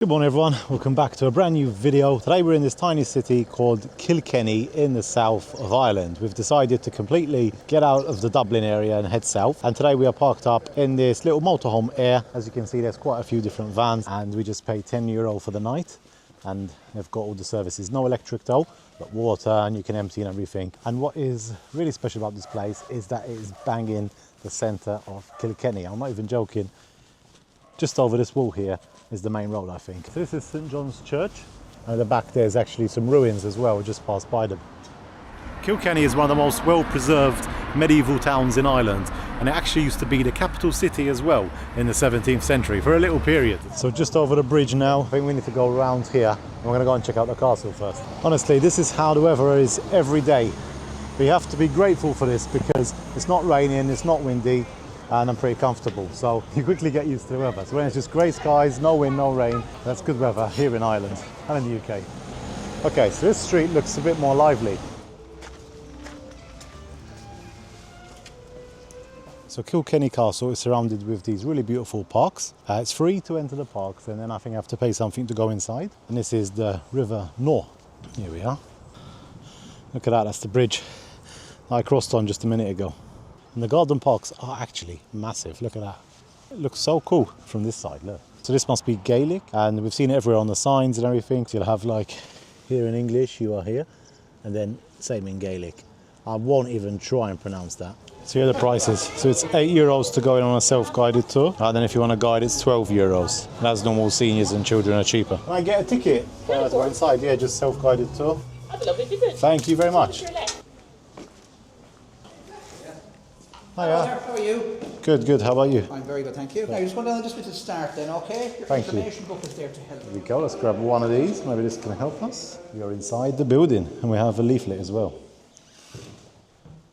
Good morning everyone, welcome back to a brand new video. Today we're in this tiny city called Kilkenny in the south of Ireland. We've decided to completely get out of the Dublin area and head south, and today we are parked up in this little motorhome here. As you can see, there's quite a few different vans and we just paid €10 for the night, and they've got all the services. No electric though, but water, and you can empty and everything. And what is really special about this place is that it is bang in the centre of Kilkenny. I'm not even joking. Just over this wall here is the main road, I think. So this is St John's Church, and at the back there's actually some ruins as well. We just passed by them. Kilkenny is one of the most well-preserved medieval towns in Ireland, and it actually used to be the capital city as well in the 17th century for a little period. So just over the bridge now, I think we need to go around here, and we're going to go and check out the castle first. Honestly, this is how the weather is every day. We have to be grateful for this because it's not raining, it's not windy, and I'm pretty comfortable, so you quickly get used to the weather. So when it's just grey skies, no wind, no rain, that's good weather here in Ireland and in the UK. Okay, so this street looks a bit more lively. So Kilkenny Castle is surrounded with these really beautiful parks. It's free to enter the parks, and then I think I have to pay something to go inside. And this is the River Nore. Here we are. Look at that, that's the bridge I crossed on just a minute ago. And the garden parks are actually massive. Look at that. It looks so cool from this side, look. So this must be Gaelic, and we've seen it everywhere on the signs and everything. So you'll have like here in English, you are here, and then same in Gaelic. I won't even try and pronounce that. So here are the prices. So it's €8 to go in on a self-guided tour. And then if you want a guide, it's €12. And as normal, seniors and children are cheaper. Can I get a ticket to go inside? Yeah, just self-guided tour. I'd love it, you could. Thank you very much. Hiya. How are you? Good, good. How about you? I'm very good, thank you. Now, you just go down just with the start then, okay? Your Thank you. information book is there to help. Here we go. Let's grab one of these. Maybe this can help us. We are inside the building, and we have a leaflet as well.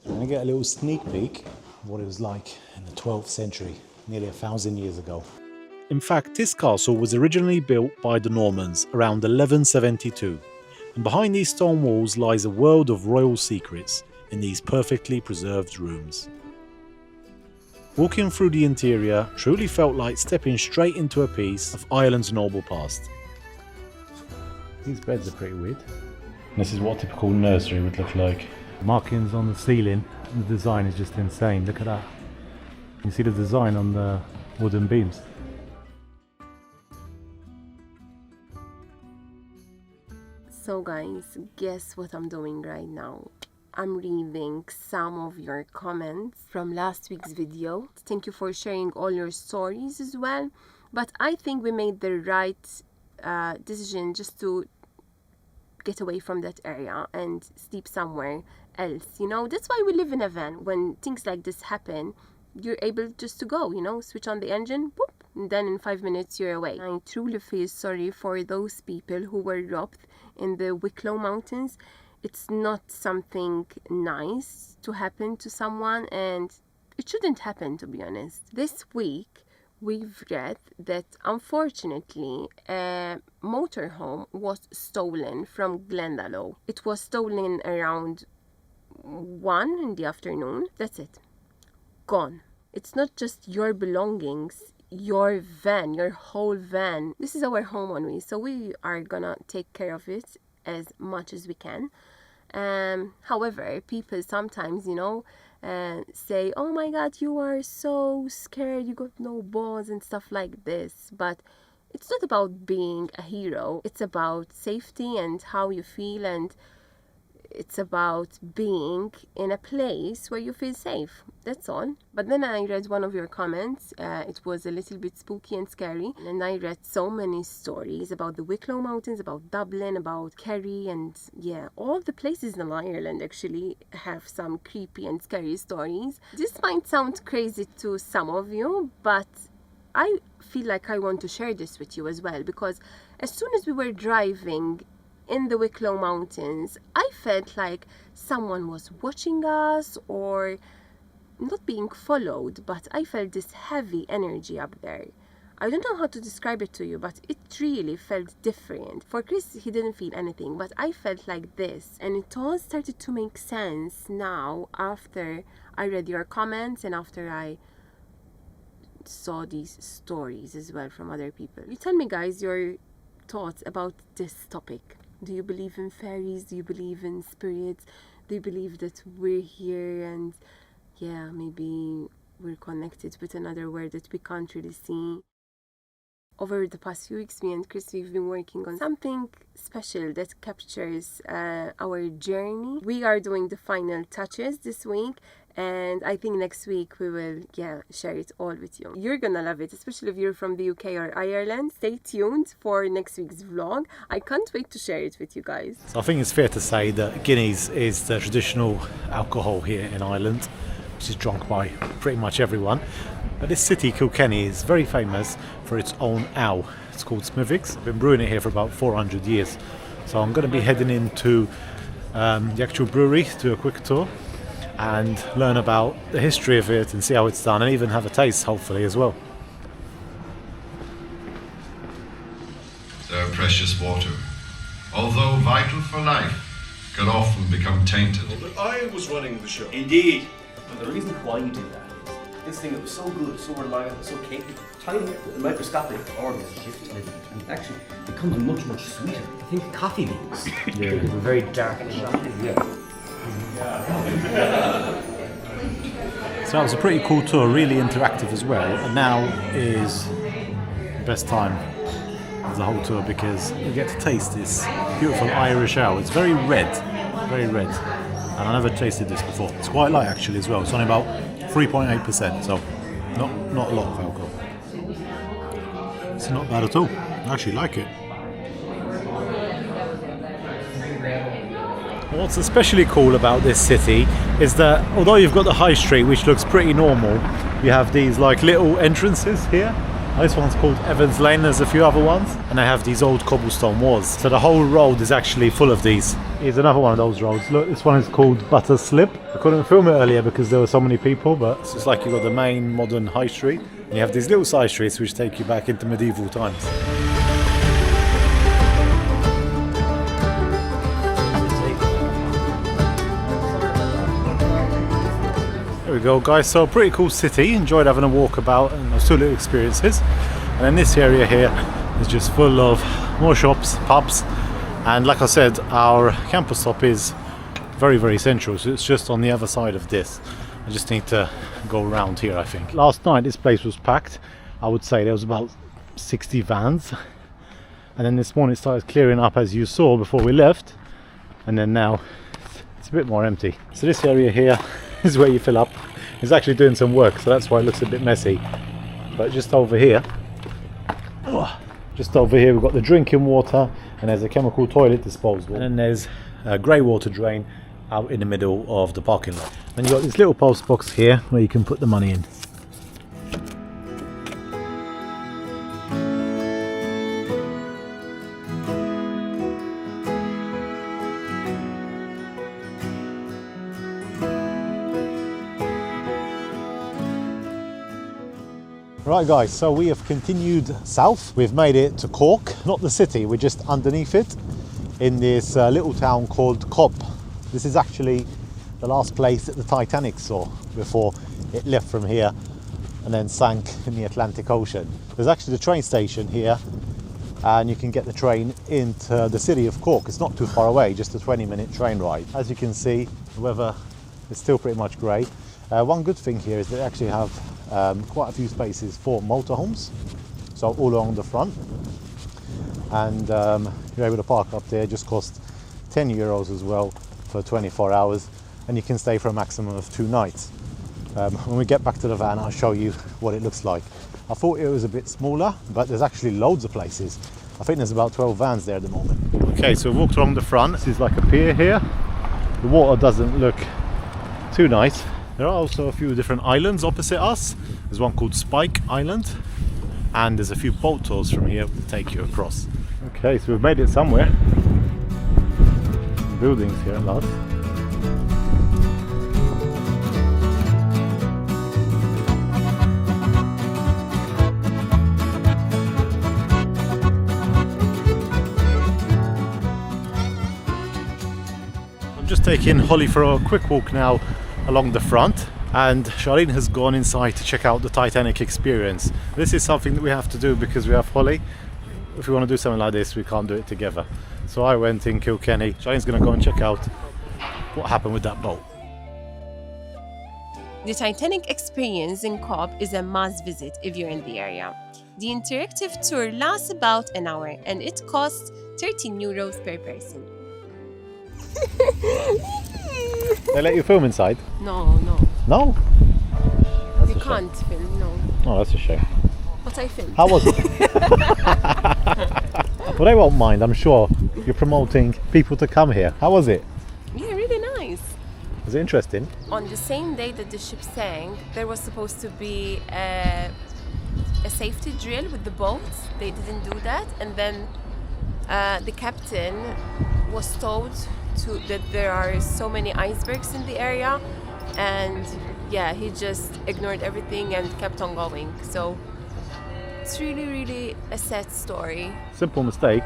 We're going to get a little sneak peek of what it was like in the 12th century, nearly 1,000 years ago. In fact, this castle was originally built by the Normans around 1172. And behind these stone walls lies a world of royal secrets in these perfectly preserved rooms. Walking through the interior truly felt like stepping straight into a piece of Ireland's noble past. These beds are pretty weird. This is what a typical nursery would look like. Markings on the ceiling, and the design is just insane. Look at that. You see the design on the wooden beams. So guys, guess what I'm doing right now? I'm reading some of your comments from last week's video. Thank you for sharing all your stories as well. But I think we made the right decision just to get away from that area and sleep somewhere else. You know, that's why we live in a van. When things like this happen, you're able just to go, you know, switch on the engine, boop, and then in 5 minutes you're away. I truly feel sorry for those people who were robbed in the Wicklow Mountains. It's not something nice to happen to someone, and it shouldn't happen, to be honest. This week we've read that unfortunately a motorhome was stolen from Glendalough. It was stolen around 1 in the afternoon. That's it. Gone. It's not just your belongings, your van, your whole van. This is our home on we, so we are gonna take care of it as much as we can. However, people sometimes, you know, say, oh my god, you are so scared, you got no balls and stuff like this. But it's not about being a hero. It's about safety and how you feel, and it's about being in a place where you feel safe. That's all. But then I read one of your comments. It was a little bit spooky and scary. And I read so many stories about the Wicklow Mountains, about Dublin, about Kerry, and yeah, all the places in Ireland actually have some creepy and scary stories. This might sound crazy to some of you, but I feel like I want to share this with you as well, because as soon as we were driving in the Wicklow Mountains, I felt like someone was watching us, or not being followed, but I felt this heavy energy up there. I don't know how to describe it to you, but it really felt different. For Chris, he didn't feel anything, but I felt like this. And it all started to make sense now after I read your comments and after I saw these stories as well from other people. You tell me, guys, your thoughts about this topic. Do you believe in fairies? Do you believe in spirits? Do you believe that we're here and yeah, maybe we're connected with another world that we can't really see? Over the past few weeks, me and Chris, we've been working on something special that captures our journey. We are doing the final touches this week, and I think next week we will share it all with you. You're gonna love it, especially if you're from the UK or Ireland. Stay tuned for next week's vlog. I can't wait to share it with you guys. So I think it's fair to say that Guinness is the traditional alcohol here in Ireland, which is drunk by pretty much everyone. But this city, Kilkenny, is very famous for its own ale. It's called Smithwick. I've been brewing it here for about 400 years. So I'm going to be heading into the actual brewery to do a quick tour and learn about the history of it and see how it's done, and even have a taste, hopefully, as well. Their precious water, although vital for life, can often become tainted. But I was running the show. Indeed. But the reason why you do that is this thing that was so good, so reliable, so capable, tiny microscopic organism just living it, and actually becomes much, much sweeter. I think coffee beans. Yeah. They were very dark and chocolate. Yeah. So that was a pretty cool tour, really interactive as well. And now is the best time of the whole tour because you get to taste this beautiful Irish ale. It's very red, and I never tasted this before. It's quite light actually as well. It's only about 3.8%, so not a lot of alcohol. It's not bad at all. I actually like it. What's especially cool about this city is that although you've got the high street, which looks pretty normal, you have these like little entrances here. This one's called Evans Lane, there's a few other ones, and they have these old cobblestone walls. So the whole road is actually full of these. Here's another one of those roads. Look, this one is called Butter Slip. I couldn't film it earlier because there were so many people, but it's just like you've got the main modern high street, and you have these little side streets which take you back into medieval times. There we go, guys. So pretty cool city. Enjoyed having a walk about and those two little experiences. And then this area here is just full of more shops, pubs, and like I said, our campus stop is very central, so it's just on the other side of this. I just need to go around here, I think. Last night this place was packed. I would say there was about 60 vans, and then this morning it started clearing up, as you saw before we left, and then now it's a bit more empty. So this area here is where you fill up. It's actually doing some work, so that's why it looks a bit messy. But just over here we've got the drinking water, and there's a chemical toilet disposal, and then there's a grey water drain out in the middle of the parking lot. Then you've got this little post box here where you can put the money in. Right guys, so we have continued south. We've made it to Cork, not the city, we're just underneath it in this little town called Cobh. This is actually the last place that the Titanic saw before it left from here and then sank in the Atlantic Ocean. There's actually the train station here, and you can get the train into the city of Cork. It's not too far away, just a 20-minute train ride. As you can see, the weather is still pretty much grey. One good thing here is they actually have quite a few spaces for motorhomes, so all along the front, and you're able to park up there. Just cost €10 as well for 24 hours, and you can stay for a maximum of 2 nights. When we get back to the van, I'll show you what it looks like. I thought it was a bit smaller, but there's actually loads of places. I think there's about 12 vans there at the moment. Okay, so we've walked along the front. This is like a pier here. The water doesn't look too nice. There are also a few different islands opposite us. There's one called Spike Island, and there's a few boat tours from here to take you across. Okay, so we've made it somewhere. Buildings here at last. I'm just taking Holly for a quick walk now along the front, and Charlene has gone inside to check out the Titanic experience. This is something that we have to do because we have Holly. if we want to do something like this, we can't do it together. So I went in Kilkenny. Shane's going to go and check out what happened with that boat. The Titanic experience in Cobh is a must visit if you're in the area. The interactive tour lasts about an hour and it costs €13 per person. They let you film inside? No. No? You can't film, no. Oh, that's a shame. But I filmed. How was it? Well, they won't mind, I'm sure. You're promoting people to come here. How was it? Yeah, really nice. Was it interesting? On the same day that the ship sank, there was supposed to be a safety drill with the boats. They didn't do that, and then the captain was told that there are so many icebergs in the area, and yeah, he just ignored everything and kept on going. So it's really a sad story. Simple mistake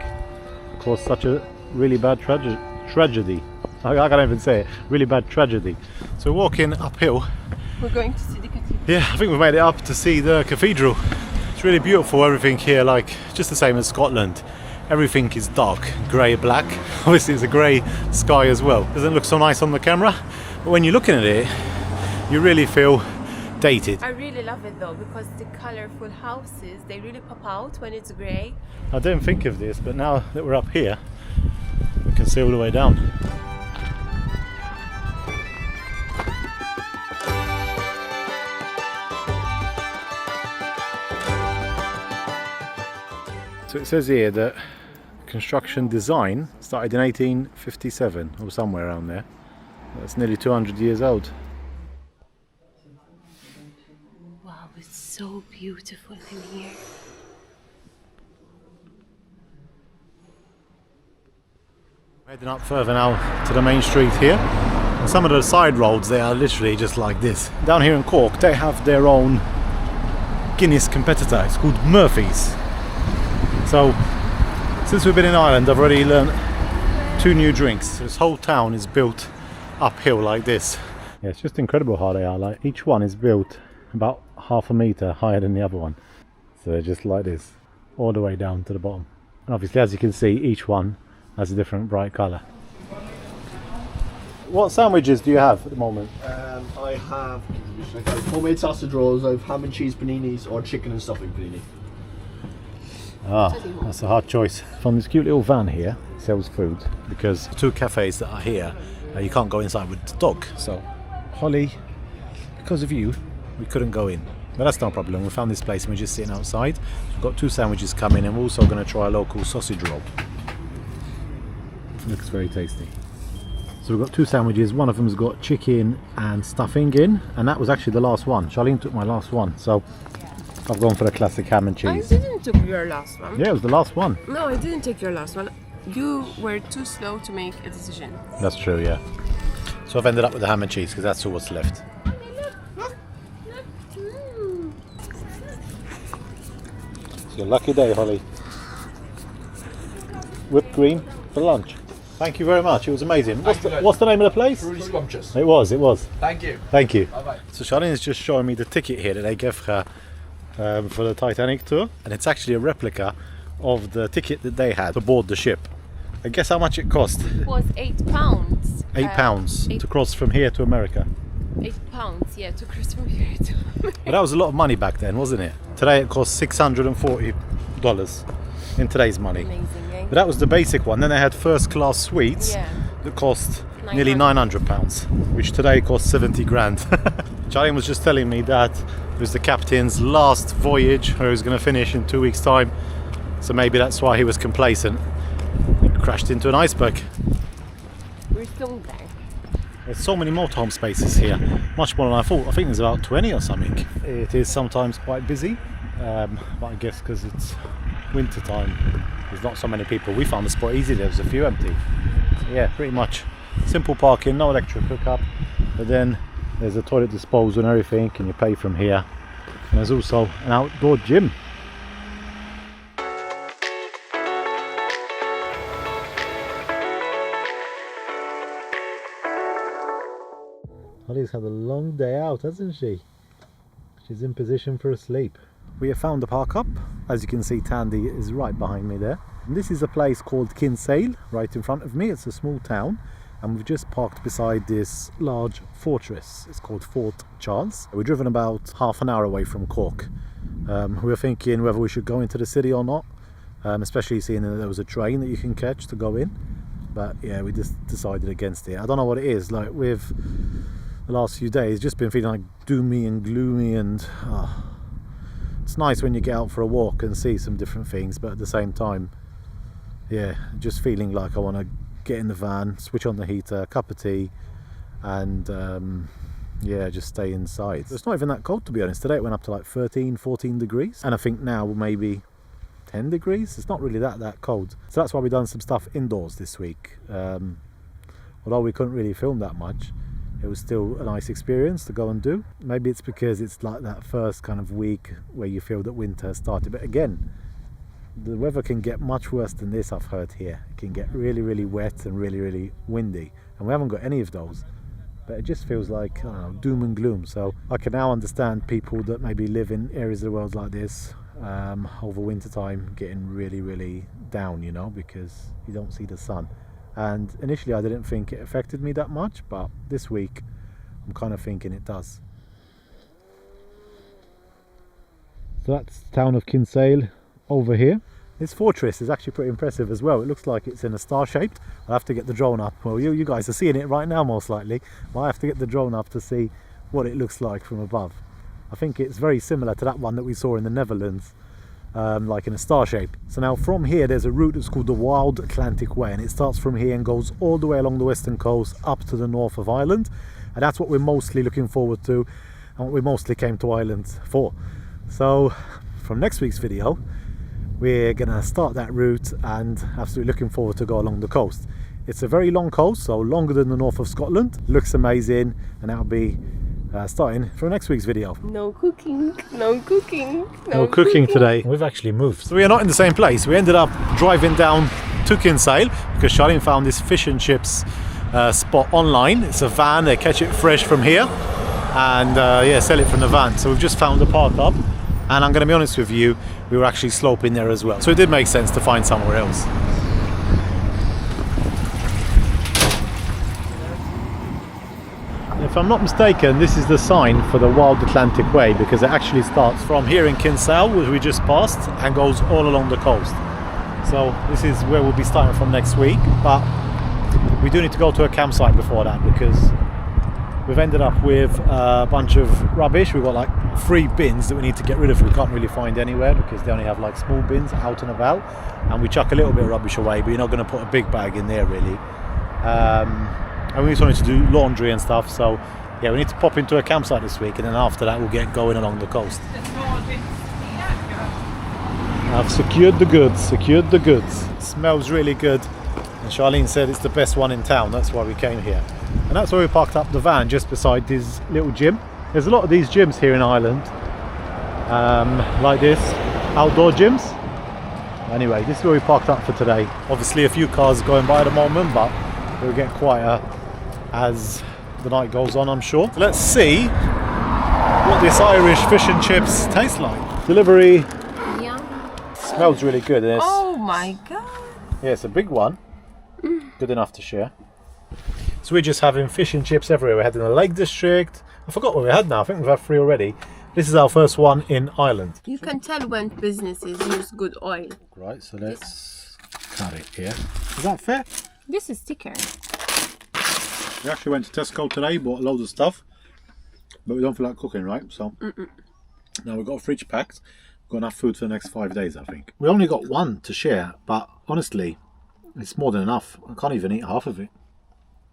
caused such a really bad tragedy. I can't even say it. Really bad tragedy. So walking uphill. We're going to see the cathedral. Yeah, I think we made it up to see the cathedral. It's really beautiful, everything here, like just the same as Scotland. Everything is dark, grey, black. Obviously it's a grey sky as well. Doesn't look so nice on the camera, but when you're looking at it, you really feel dated. I really love it though, because the colourful houses, they really pop out when it's grey. I didn't think of this, but now that we're up here, we can see all the way down. So it says here that construction design started in 1857 or somewhere around there. That's nearly 200 years old. Wow, it's so beautiful in here. Heading up further now to the main street here. And some of the side roads, they are literally just like this. Down here in Cork, they have their own Guinness competitor. It's called Murphy's. So, since we've been in Ireland, I've already learned 2 new drinks. This whole town is built uphill like this. Yeah, it's just incredible how they are. Like, each one is built about half a metre higher than the other one. So they're just like this, all the way down to the bottom. And obviously, as you can see, each one has a different bright colour. What sandwiches do you have at the moment? I have homemade sausage rolls, I have ham and cheese paninis, or chicken and stuffing panini. Ah, that's a hard choice. From this cute little van here, sells food, because the 2 cafes that are here, you can't go inside with the dog. So, Holly, because of you, we couldn't go in. But that's no problem. We found this place and we're just sitting outside. We've got 2 sandwiches coming and we're also going to try a local sausage roll. Looks very tasty. So we've got 2 sandwiches. One of them's got chicken and stuffing in, and that was actually the last one. Charlene took my last one, so I've gone for the classic ham and I cheese. didn't take your last one. Yeah, it was the last one. No, I didn't take your last one. You were too slow to make a decision. That's true, yeah. So I've ended up with the ham and cheese because that's all what's left. It's your lucky day, Holly. Whipped cream for lunch. Thank you very much. It was amazing. What's the name of the place? Really scrumptious. It was. Thank you. Thank you. Bye-bye. So Charlene is just showing me the ticket here that they gave her for the Titanic tour, and it's actually a replica of the ticket that they had to board the ship. And guess how much it cost? It was £8. £8 to cross from here to America. £8, yeah, to cross from here to But that was a lot of money back then, wasn't it? Today it costs $640 in today's money. Amazing, eh? But that was the basic one. Then they had first class suites Yeah. that cost nearly £900, which today costs 70 grand. Charlene was just telling me that it was the captain's last voyage, where he was going to finish in 2 weeks' time. So maybe that's why he was complacent and crashed into an iceberg. We're still there. There's so many motorhome spaces here, much more than I thought. I think there's about 20 or something. It is sometimes quite busy, but I guess because it's winter time, there's not so many people. We found the spot easy, there was a few empty. So yeah, pretty much simple parking, no electric hookup, but then there's a toilet disposal and everything, and you pay from here. And there's also an outdoor gym. Holly's had a long day out, hasn't she? She's in position for a sleep. We have found the park up. As you can see, Tandy is right behind me there. And this is a place called Kinsale, right in front of me. It's a small town, and we've just parked beside this large fortress. It's called Fort Charles. We're driven about half an hour away from Cork. We were thinking whether we should go into the city or not, especially seeing that there was a train that you can catch to go in. But yeah, we just decided against it. I don't know what it is, like with the last few days, just been feeling like doomy and gloomy, and it's nice when you get out for a walk and see some different things, but at the same time, yeah, just feeling like I want to get in the van, switch on the heater, a cup of tea, and yeah, just stay inside. It's not even that cold, to be honest. Today it went up to like 13, 14 degrees, and I think now maybe 10 degrees. It's not really that cold. So that's why we've done some stuff indoors this week. Although we couldn't really film that much, it was still a nice experience to go and do. Maybe it's because it's like that first kind of week where you feel that winter has started. But again, the weather can get much worse than this, I've heard here. It can get really, really wet and really, really windy. And we haven't got any of those. But it just feels like, I don't know, doom and gloom. So I can now understand people that maybe live in areas of the world like this, over winter time, getting really, really down, you know, because you don't see the sun. And initially I didn't think it affected me that much, but this week I'm kind of thinking it does. So that's the town of Kinsale over here. This fortress is actually pretty impressive as well. It looks like it's in a star shape. I'll have to get the drone up. Well, you guys are seeing it right now most likely. But I have to get the drone up to see what it looks like from above. I think it's very similar to that one that we saw in the Netherlands, like in a star shape. So now from here there's a route that's called the Wild Atlantic Way, and it starts from here and goes all the way along the western coast up to the north of Ireland, and that's what we're mostly looking forward to and what we mostly came to Ireland for. So from next week's video we're gonna start that route, and absolutely looking forward to go along the coast. It's a very long coast, so longer than the north of Scotland. Looks amazing, and that'll be starting for next week's video. No cooking, no cooking, No cooking today. We've actually moved. So we are not in the same place. We ended up driving down to Kinsale because Charlene found this fish and chips spot online. It's a van, they catch it fresh from here and yeah, sell it from the van. So we've just found a park up, and I'm going to be honest with you, we were actually sloping there as well. So it did make sense to find somewhere else. If I'm not mistaken, this is the sign for the Wild Atlantic Way, because it actually starts from here in Kinsale, which we just passed, and goes all along the coast. So this is where we'll be starting from next week, but we do need to go to a campsite before that, because we've ended up with a bunch of rubbish. We've got like 3 bins that we need to get rid of. We can't really find anywhere because they only have like small bins out and about, and we chuck a little bit of rubbish away, but you're not going to put a big bag in there really. And we just wanted to do laundry and stuff, so yeah, we need to pop into a campsite this week, and then after that we'll get going along the coast. I've secured the goods, It smells really good, and Charlene said it's the best one in town. That's why we came here, and that's where we parked up the van, just beside this little gym. There's a lot of these gyms here in Ireland, like this, outdoor gyms. Anyway, this is where we parked up for today. Obviously a few cars going by at the moment, but we'll get quieter as the night goes on, I'm sure. So let's see what this Irish fish and chips taste like. Delivery. Yeah. Smells really good. And Oh my god. yeah, it's a big one. Good enough to share. So we're just having fish and chips everywhere. We had in the Lake District. I forgot what we had now. I think we've had 3 already. This is our first one in Ireland. You can tell when businesses use good oil. Right, so let's cut it here. Is that fair? This is thicker. We actually went to Tesco today, bought loads of stuff, but we don't feel like cooking, right? So now we've got a fridge packed. We've got enough food for the next 5 days, I think. We only got 1 to share, but honestly, it's more than enough. I can't even eat half of it.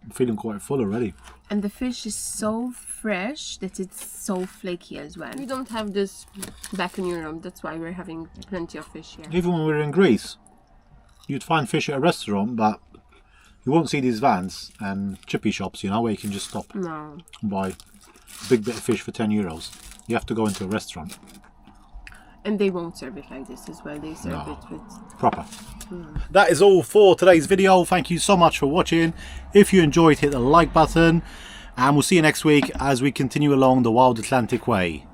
I'm feeling quite full already. And the fish is so fresh that it's so flaky as well. We don't have this back in Europe, that's why we're having plenty of fish here. Even when we were in Greece, you'd find fish at a restaurant, but you won't see these vans and chippy shops, you know, where you can just stop and buy a big bit of fish for 10 euros. You have to go into a restaurant. And they won't serve it like this as well. They serve it with proper. That is all for today's video. Thank you so much for watching. If you enjoyed, hit the like button, and we'll see you next week as we continue along the Wild Atlantic Way.